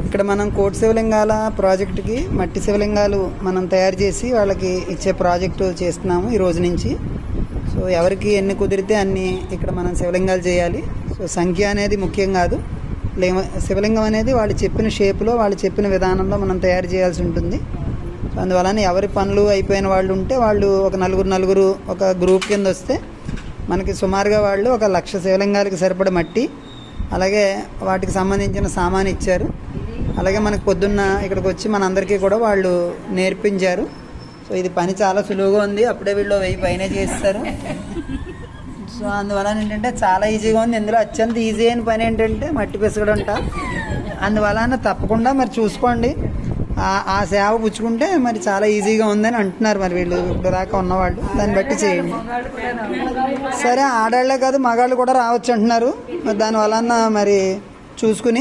ఇక్కడ మనం కోటి శివలింగాల ప్రాజెక్టుకి మట్టి శివలింగాలు మనం తయారు చేసి వాళ్ళకి ఇచ్చే ప్రాజెక్టు చేస్తున్నాము ఈ రోజు నుంచి. సో ఎవరికి ఎన్ని కుదిరితే అన్ని ఇక్కడ మనం శివలింగాలు చేయాలి. సో సంఖ్య అనేది ముఖ్యం కాదు, శివలింగం అనేది వాళ్ళు చెప్పిన షేప్లో వాళ్ళు చెప్పిన విధానంలో మనం తయారు చేయాల్సి ఉంటుంది. సో అందువలన ఎవరి పనులు అయిపోయిన వాళ్ళు ఉంటే వాళ్ళు ఒక నలుగురు ఒక గ్రూప్ కింద వస్తే మనకి సుమారుగా వాళ్ళు 1,00,000 శివలింగాలకి సరిపడ మట్టి, అలాగే వాటికి సంబంధించిన సామాన్ ఇచ్చారు. అలాగే మనకు పొద్దున్న ఇక్కడికి వచ్చి మనందరికీ కూడా వాళ్ళు నేర్పించారు. సో ఇది పని చాలా సులువుగా ఉంది, అప్పుడే వీళ్ళు 1000 పైనే చేస్తారు. సో అందువలన ఏంటంటే చాలా ఈజీగా ఉంది. ఇందులో అత్యంత ఈజీ అయిన పని ఏంటంటే మట్టి పిసగడంట. అందువలన తప్పకుండా మరి చూసుకోండి, ఆ సేవ పుచ్చుకుంటే మరి చాలా ఈజీగా ఉందని అంటున్నారు మరి వీళ్ళు ఇప్పుడు దాకా ఉన్నవాళ్ళు. దాన్ని బట్టి చేయండి. సరే, ఆడవాళ్ళే కాదు మగాళ్ళు కూడా రావచ్చు అంటున్నారు. మరి దానివలన మరి చూసుకుని